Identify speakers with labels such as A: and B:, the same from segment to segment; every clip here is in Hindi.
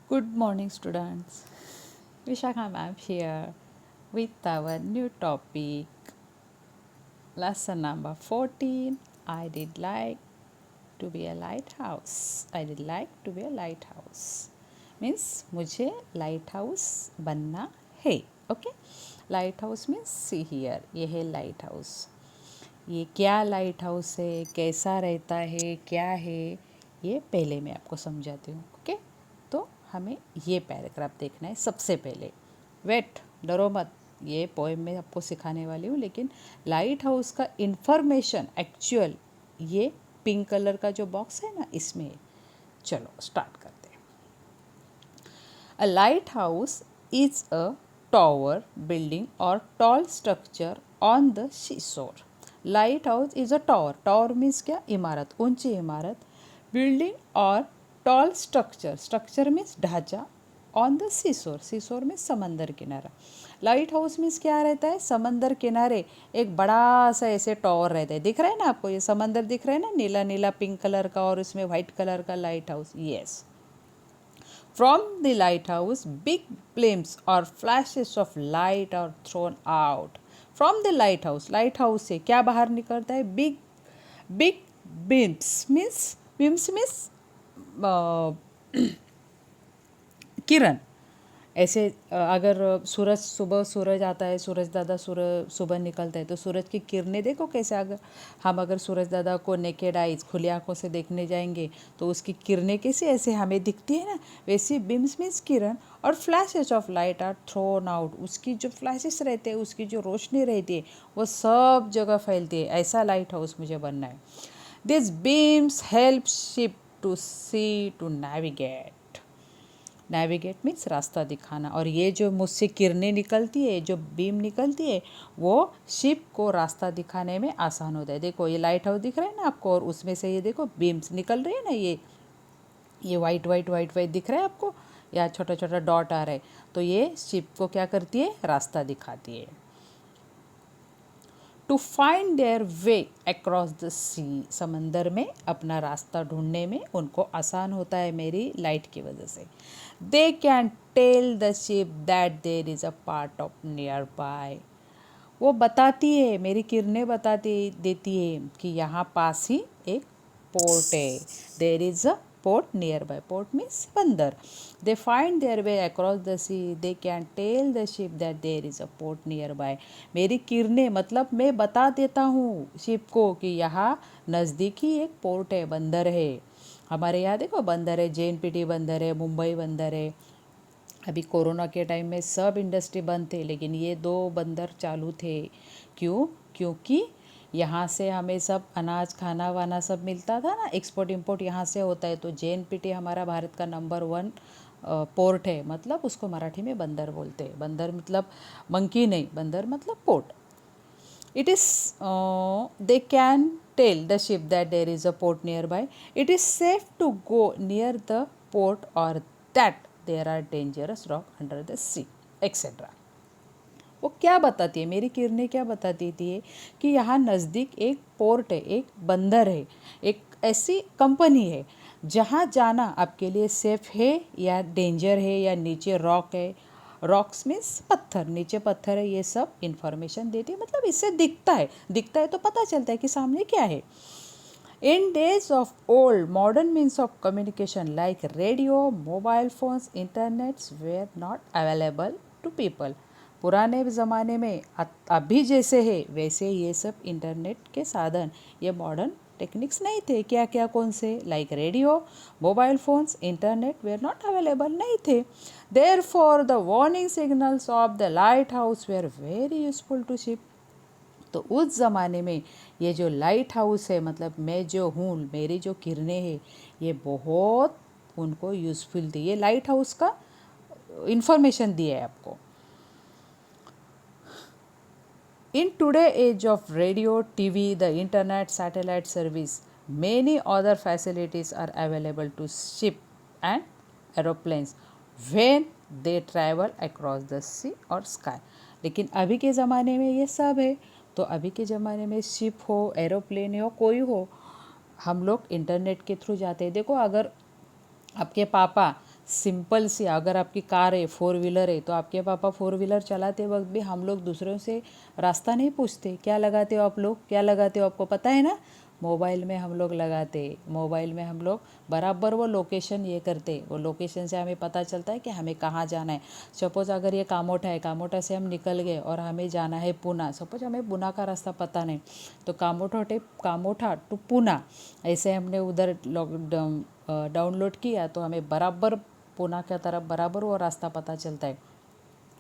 A: Good morning, students. Vishakha ma'am here with our new topic, lesson number 14. I did like to be a lighthouse. I did like to be a lighthouse. Means मुझे lighthouse बनना है. Okay? Lighthouse means see here. ये है lighthouse. ये क्या लाइट हाउस है, कैसा रहता है, क्या है, ये पहले मैं आपको समझाती हूँ. ओके, तो हमें ये पैराग्राफ देखना है सबसे पहले. वेट, डरो मत, ये पोएम में आपको सिखाने वाली हूँ, लेकिन लाइट हाउस का इंफॉर्मेशन एक्चुअल ये पिंक कलर का जो बॉक्स है ना, इसमें है. चलो स्टार्ट करते हैं. A lighthouse is a tower, building, or tall structure on the seashore. Lighthouse is a tower. Tower means क्या? इमारत, ऊंची इमारत. Building or tall structure. Structure means ढांचा. On the seashore. सीसोर में समंदर किनारा. लाइट हाउस मीन्स क्या रहता है? समंदर किनारे एक बड़ा सा ऐसे टॉवर रहता है. दिख रहा है ना आपको? ये समंदर दिख रहा है ना, नीला नीला पिंक कलर का, और उसमें वाइट कलर का light house. Yes. From the lighthouse, big flames or flashes of light are thrown out. From the lighthouse, lighthouse से क्या बाहर निकलता है? Big beams means किरण. ऐसे अगर सूरज सुबह सूरज आता है, सूरज दादा सुबह निकलता है, तो सूरज की किरणें देखो कैसे. अगर सूरज दादा को नेकेड आइज, खुली आंखों से देखने जाएंगे, तो उसकी किरणें कैसे ऐसे हमें दिखती है ना, वैसी बीम्स मीन्स किरण. और flashes of light are thrown out. उसकी जो फ्लैशेस रहते हैं, उसकी जो रोशनी रहती है, वो सब जगह फैलती है. ऐसा लाइट हाउस मुझे बनना है. This beams help ship to see to navigate. Navigate means रास्ता दिखाना. और ये जो मुझसे किरणें निकलती है, जो बीम निकलती है, वो शिप को रास्ता दिखाने में आसान होता है. देखो ये लाइट हाउस दिख रहा है ना आपको, और उसमें से ये देखो बीम्स निकल रही है ना, ये वाइट वाइट वाइट वाइट दिख रहा है आपको, या छोटा छोटा डॉट आ रहा है. तो ये शिप को क्या करती है? रास्ता दिखाती है. To find their way across the sea. समंदर में अपना रास्ता ढूंढने में उनको आसान होता है मेरी लाइट की वजह से. They can tell the ship that there is a part of nearby. वो बताती है, मेरी किरणें बताती देती है कि यहाँ पास ही एक पोर्ट है. There is a port nearby. Port means बंदर. They find their way across the sea. They can tell the ship that there is a port nearby. मेरी किरणें मतलब मैं बता देता हूँ शिप को कि यहाँ नज़दीक ही एक पोर्ट है, बंदर है. हमारे यहाँ देखो बंदर है, JNPT बंदर है, मुंबई बंदर है. अभी कोरोना के टाइम में सब इंडस्ट्री बंद थे, लेकिन ये 2 बंदर चालू थे. क्यों? क्योंकि यहाँ से हमें सब अनाज खाना वाना सब मिलता था ना, एक्सपोर्ट इंपोर्ट यहाँ से होता है. तो JNPT हमारा भारत का नंबर 1 पोर्ट है. मतलब उसको मराठी में बंदर बोलते हैं. बंदर मतलब मंकी नहीं, बंदर मतलब port. It is, they can tell the ship that there is a port nearby. It is safe to go near the port, or that there are dangerous rock under the sea, etc. वो क्या बताती है, मेरी किरणें क्या बताती थी कि यहाँ नज़दीक एक पोर्ट है, एक बंदर है, एक ऐसी कंपनी है जहाँ जाना आपके लिए सेफ है या डेंजर है, या नीचे रॉक है. रॉक्स मीन्स पत्थर, नीचे पत्थर है, ये सब इन्फॉर्मेशन देती है. मतलब इससे दिखता है तो पता चलता है कि सामने क्या है. In days of old, modern means of communication like radio, mobile phones, internets were not available to people. पुराने ज़माने में अभी जैसे है वैसे ये सब इंटरनेट के साधन, ये मॉडर्न टेक्निक्स नहीं थे. क्या क्या कौन से? Like radio, mobile phones, internet were not available, नहीं थे. Therefore the warning signals of the lighthouse were very useful to ship. तो उस ज़माने में ये जो लाइट हाउस है, मतलब मैं जो हूँ, मेरी जो किरणें हैं, ये बहुत उनको यूज़फुल थी. ये लाइट हाउस का इंफॉर्मेशन दिया है आपको. In today's age of radio, TV, the internet, satellite service, many other facilities are available to ship and aeroplanes when they travel across the sea or sky. लेकिन अभी के ज़माने में ये सब है. तो अभी के ज़माने में शिप हो, एरोप्लेन हो, कोई हो, हम लोग इंटरनेट के थ्रू जाते हैं. देखो अगर आपके पापा सिंपल सी, अगर आपकी कार है, फोर व्हीलर है, तो आपके पापा फोर व्हीलर चलाते वक्त भी हम लोग दूसरों से रास्ता नहीं पूछते, क्या लगाते हो आप लोग, क्या लगाते हो आपको पता है ना, मोबाइल में हम लोग लगाते, मोबाइल में हम लोग बराबर वो लोकेशन ये करते, वो लोकेशन से हमें पता चलता है कि हमें कहाँ जाना है। सपोज़ अगर ये कामोठा है, कामोठा से हम निकल गए और हमें जाना है पूना, सपोज हमें पूना का रास्ता पता नहीं, तो कामोठा टू पूना ऐसे हमने उधर डाउनलोड किया तो हमें बराबर पूना की तरफ बराबर वो रास्ता पता चलता है।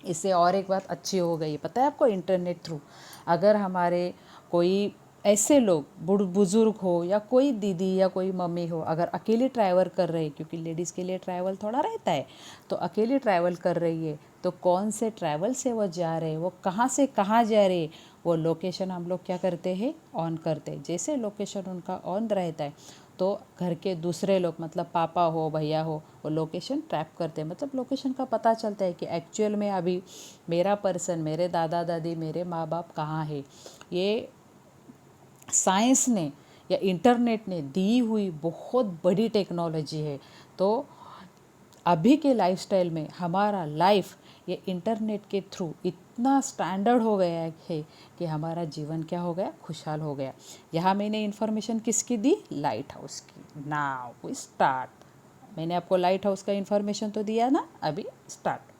A: इससे और एक बात अच्छी हो गई पता है आपको, इंटरनेट थ्रू अगर हमारे कोई ऐसे लोग बुजुर्ग हो या कोई दीदी या कोई मम्मी हो, अगर अकेली ट्रैवल कर रही है, क्योंकि लेडीज़ के लिए ट्रैवल थोड़ा रहता है, तो अकेली ट्रैवल कर रही है, तो कौन से ट्रैवल से वो जा रहे हैं, वो कहाँ से कहाँ जा रहे हैं, वो लोकेशन हम लोग क्या करते हैं, ऑन करते हैं। जैसे लोकेशन उनका ऑन रहता है तो घर के दूसरे लोग मतलब पापा हो भैया हो, वो लोकेशन ट्रैप करते हैं, मतलब लोकेशन का पता चलता है कि एक्चुअल में अभी मेरा पर्सन, मेरे दादा दादी, मेरे माँ बाप कहाँ है। ये साइंस ने या इंटरनेट ने दी हुई बहुत बड़ी टेक्नोलॉजी है। तो अभी के लाइफस्टाइल में हमारा लाइफ ये इंटरनेट के थ्रू इतना स्टैंडर्ड हो गया है कि हमारा जीवन क्या हो गया, खुशहाल हो गया। यहाँ मैंने इन्फॉर्मेशन किसकी दी, लाइट हाउस की। Now we start. मैंने आपको लाइट हाउस का इन्फॉर्मेशन तो दिया ना, अभी start.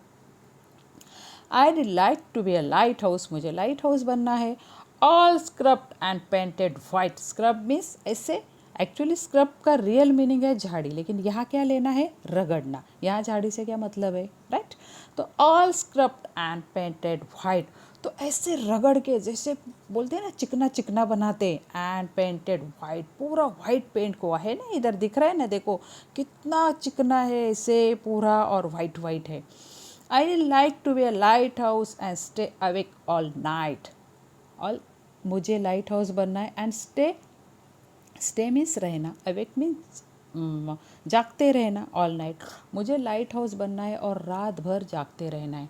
A: I did like to be a lighthouse, मुझे लाइट हाउस बनना है। All scrubbed and painted white, scrub means ऐसे, एक्चुअली स्क्रब का रियल मीनिंग है झाड़ी, लेकिन यहाँ क्या लेना है, रगड़ना। यहाँ झाड़ी से क्या मतलब है, राइट। तो all scrubbed and painted white, तो ऐसे रगड़ के, जैसे बोलते हैं ना चिकना चिकना बनाते, एंड पेंटेड वाइट, पूरा वाइट पेंट को है ना, इधर दिख रहा है ना, देखो कितना चिकना है ऐसे पूरा, और वाइट वाइट है। I like to be a lighthouse and stay awake all night. All मुझे लाइट हाउस बनना है, एंड स्टे मीन्स रहना, अवेक मीन्स जागते रहना, ऑल नाइट। मुझे लाइट हाउस बनना है और रात भर जागते रहना है।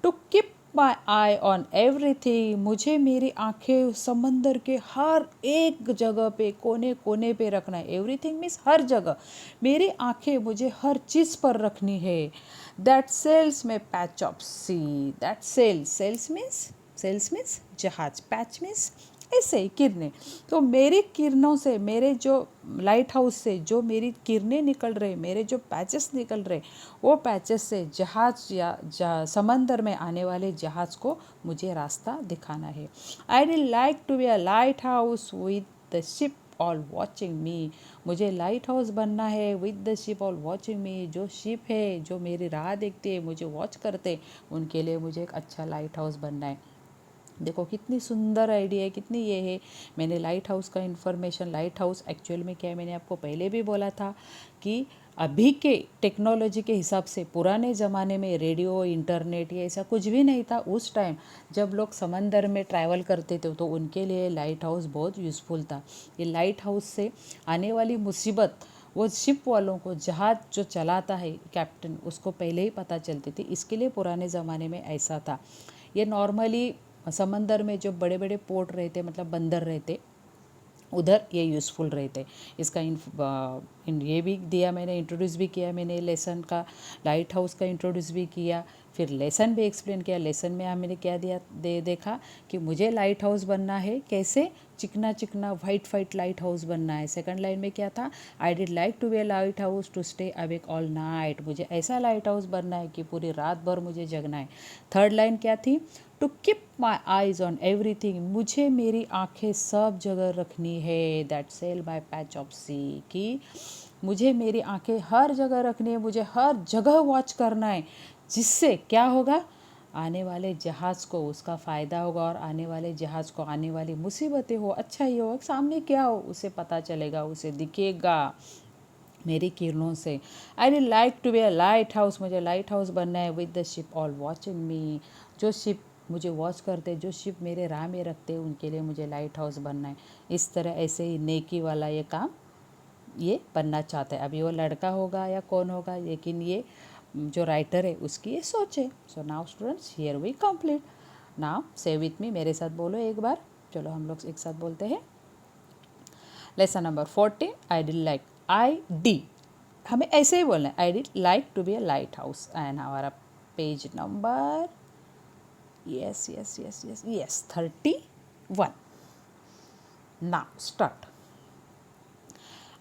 A: To keep my eye on everything, मुझे मेरी आंखें समंदर के हर एक जगह पे, कोने कोने पे रखना है। एवरीथिंग मीन्स हर जगह, मेरी आंखें मुझे हर चीज़ पर रखनी है। दैट सेल्स में patch of sea, that sails means जहाज, पैच मीन्स ऐसे ही किरणें। तो मेरी किरणों से, मेरे जो लाइट हाउस से जो मेरी किरणें निकल रहे, मेरे जो पैचेस निकल रहे, वो पैचेस से जहाज या समंदर में आने वाले जहाज को मुझे रास्ता दिखाना है। I will like to be a lighthouse with the ship all watching me, मुझे लाइट हाउस बनना है with the ship all watching me, जो शिप है जो मेरी राह देखते हैं, मुझे वॉच करते, उनके लिए मुझे एक अच्छा लाइट हाउस बनना है। देखो कितनी सुंदर आइडिया है, कितनी ये है। मैंने लाइट हाउस का इन्फॉर्मेशन, लाइट हाउस एक्चुअल में क्या है, मैंने आपको पहले भी बोला था कि अभी के टेक्नोलॉजी के हिसाब से पुराने ज़माने में रेडियो, इंटरनेट ये ऐसा कुछ भी नहीं था। उस टाइम जब लोग समंदर में ट्रैवल करते थे तो उनके लिए लाइट हाउस बहुत यूज़फुल था। ये लाइट हाउस से आने वाली मुसीबत वो शिप वालों को, जहाज़ जो चलाता है कैप्टन, उसको पहले ही पता चलती थी। इसके लिए पुराने ज़माने में ऐसा था। ये नॉर्मली समंदर में जो बड़े बड़े पोर्ट रहते, मतलब बंदर रहते, उधर ये यूज़फुल रहते। इसका ये भी दिया मैंने, इंट्रोड्यूस भी किया मैंने लेसन का, लाइट हाउस का इंट्रोड्यूस भी किया, फिर लेसन भी एक्सप्लेन किया। लेसन में मैंने क्या देखा कि मुझे लाइट हाउस बनना है, कैसे, चिकना चिकना वाइट वाइट लाइट हाउस बनना है। सेकंड लाइन में क्या था, I did like to be a lighthouse to stay awake all night, मुझे ऐसा लाइट हाउस बनना है कि पूरी रात भर मुझे जगना है। थर्ड लाइन क्या थी, to keep my eyes on everything, मुझे मेरी आंखें सब जगह रखनी है। That sail my patch of sea, कि मुझे मेरी आंखें हर जगह रखनी है, मुझे हर जगह वॉच करना है, जिससे क्या होगा, आने वाले जहाज़ को उसका फ़ायदा होगा, और आने वाले जहाज़ को आने वाली मुसीबतें हो, अच्छा ही हो, सामने क्या हो उसे पता चलेगा, उसे दिखेगा मेरी किरणों से। I will like to be a lighthouse, मुझे लाइट हाउस बनना है with the ship all watching me, जो शिप मुझे वॉच करते, जो शिप मेरे राह में रखते, उनके लिए मुझे लाइट हाउस बनना है। इस तरह ऐसे ही नेकी वाला ये काम ये बनना चाहता है। अभी वो लड़का होगा या कौन होगा, लेकिन ये जो राइटर है उसकी ये सोच है। So now students, here we complete. Now say with me, मेरे साथ बोलो एक बार, चलो हम लोग एक साथ बोलते हैं। Lesson number 14, I did like, I'd हमें ऐसे ही बोलना है, I did like to be a lighthouse. And हमारा page number yes 31. Now start.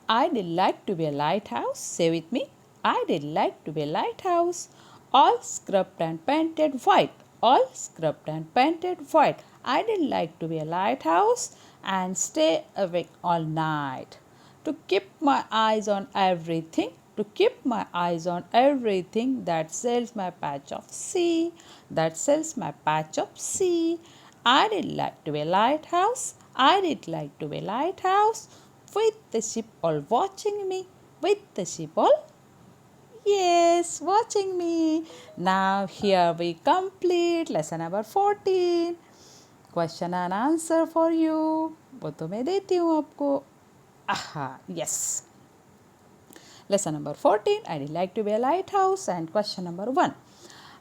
A: I did like to be a lighthouse. Say with me. I did like to be a lighthouse. All scrubbed and painted white. All scrubbed and painted white. I did like to be a lighthouse and stay awake all night. To keep my eyes on everything. To keep my eyes on everything that sails my patch of sea. That sails my patch of sea. I did like to be a lighthouse. I did like to be a lighthouse with the ship all watching me, with the ship all, yes, watching me. Now here we complete lesson number 14. Question and answer for you. वो तो मैं देती हूँ आपको. Yes. Lesson number 14. I would like to be a lighthouse. And question number 1.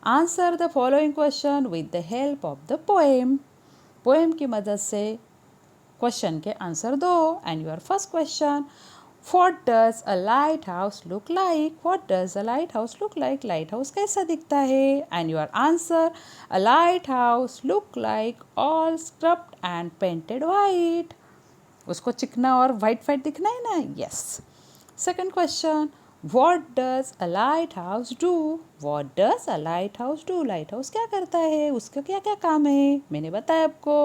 A: Answer the following question with the help of the poem. Poem की मदद से क्वेश्चन के आंसर दो. And your first question, what does a lighthouse look like. What does a lighthouse look like. Lighthouse कैसा दिखता है. And your answer, a lighthouse look like all scrubbed and painted white. उसको चिकना और वाइट वाइट दिखना है ना. Yes. Second question, What does a lighthouse do? What does a lighthouse do? Lighthouse क्या करता है, उसका क्या क्या काम है, मैंने बताया आपको.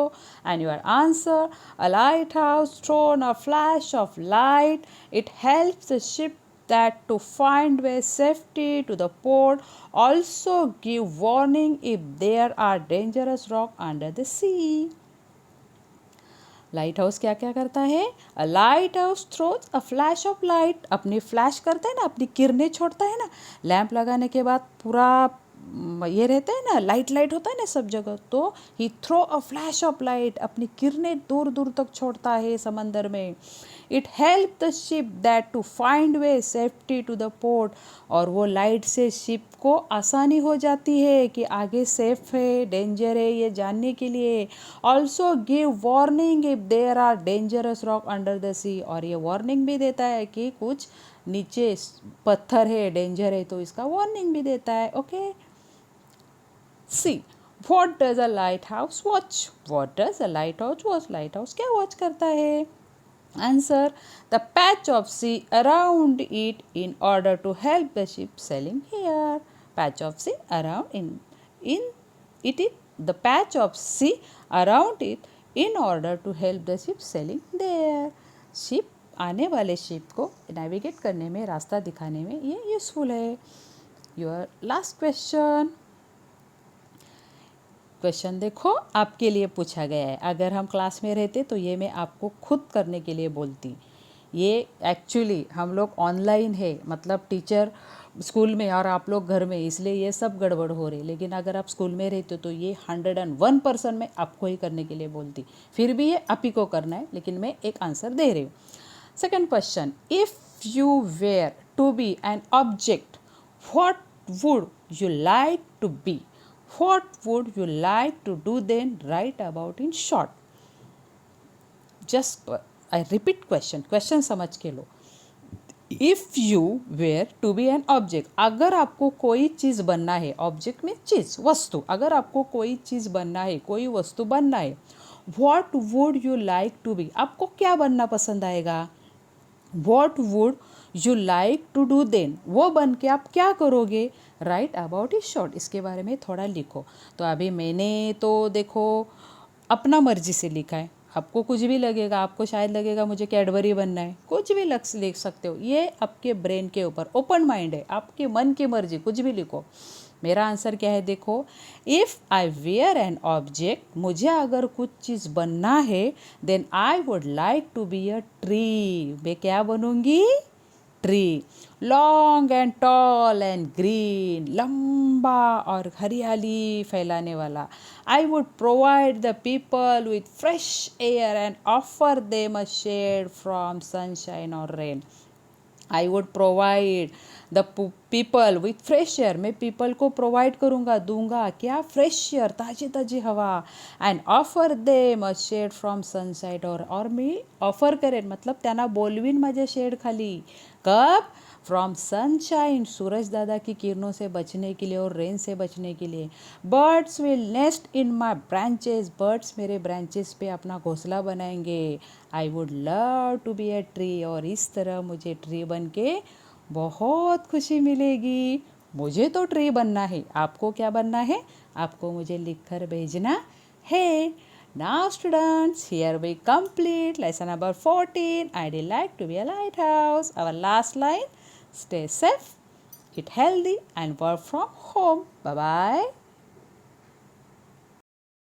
A: And your answer, a lighthouse thrown a flash of light. It helps the ship that to find way safety to the port. Also give warning if there are dangerous rock under the sea. Lighthouse क्या क्या करता है. A lighthouse throws a flash of light. अपनी फ्लैश करता है ना, अपनी किरणें छोड़ता है ना. लैंप लगाने के बाद पूरा ये रहता है ना, लाइट लाइट होता है ना सब जगह. तो ही throw a flash of light. अपनी किरणें दूर दूर तक छोड़ता है समंदर में. It help the ship that to find way safety to the port. और वो लाइट से शिप को आसानी हो जाती है कि आगे सेफ है, डेंजर है, ये जानने के लिए. Also give warning if there are dangerous rock under the sea. और ये वार्निंग भी देता है कि कुछ नीचे पत्थर है, डेंजर है, तो इसका वार्निंग भी देता है. Okay. See. What does a lighthouse watch? What does a lighthouse watch? Lighthouse क्या watch करता है. Answer, the patch of sea around it in order to help the ship sailing here. Patch of sea around in it is the patch of sea around it in order to help the ship sailing there. Ship आने वाले शिप को नेविगेट करने में, रास्ता दिखाने में ये यूज़फुल है. Your last question. क्वेश्चन देखो, आपके लिए पूछा गया है. अगर हम क्लास में रहते तो ये मैं आपको खुद करने के लिए बोलती. ये एक्चुअली हम लोग ऑनलाइन है, मतलब टीचर स्कूल में और आप लोग घर में, इसलिए ये सब गड़बड़ हो रही. लेकिन अगर आप स्कूल में रहते तो ये 101% मैं आपको ही करने के लिए बोलती. फिर भी ये आप ही को करना है, लेकिन मैं एक आंसर दे रही हूँ. Second question, if you were to be an object, what would you like to be. What would you like to do then? Write about in short. Just I repeat question. Question समझ के लो. If you were to be an object, अगर आपको कोई चीज़ बनना है, ऑब्जेक्ट में चीज़, वस्तु. अगर आपको कोई चीज़ बनना है, कोई वस्तु बनना है, what would you like to be? आपको क्या बनना पसंद आएगा. What would you like to do then? वो बन के आप क्या करोगे. Right about it short. इसके बारे में थोड़ा लिखो. तो अभी मैंने तो देखो अपना मर्जी से लिखा है. आपको कुछ भी लगेगा, आपको शायद लगेगा मुझे कैडबरी बनना है, कुछ भी लिख सकते हो. ये आपके ब्रेन के ऊपर ओपन माइंड है, आपके मन की मर्जी, कुछ भी लिखो. मेरा आंसर क्या है देखो. If I were an object, मुझे अगर कुछ चीज़ बनना है, then I would like to be a tree. मैं क्या बनूंगी. Tree. Long and tall and green. लंबा और हरियाली फैलाने वाला. I would provide the people with fresh air and offer them a shade from sunshine और rain. I would provide the people with fresh air. मैं पीपल को प्रोवाइड करूँगा, दूंगा क्या. फ्रेश एयर, ताज़ी ताज़ी हवा. And offer them a shade from sunside. और मी ऑफर करेन मतलब त्यांना बोलवीन माझ्या शेड खाली. कब. फ्रॉम सनशाइन, सूरज दादा की किरणों से बचने के लिए और रेन से बचने के लिए। Birds will nest in my branches, birds मेरे ब्रांचेस पे अपना घोंसला बनाएंगे। I would love to be a tree, और इस तरह मुझे ट्री बन के बहुत खुशी मिलेगी। मुझे तो ट्री बनना है, आपको क्या बनना है? आपको मुझे लिख कर भेजना है। Now students, here we complete lesson number 14. I'd like to be a lighthouse. Our last line, stay safe, eat healthy and work from home. Bye-bye.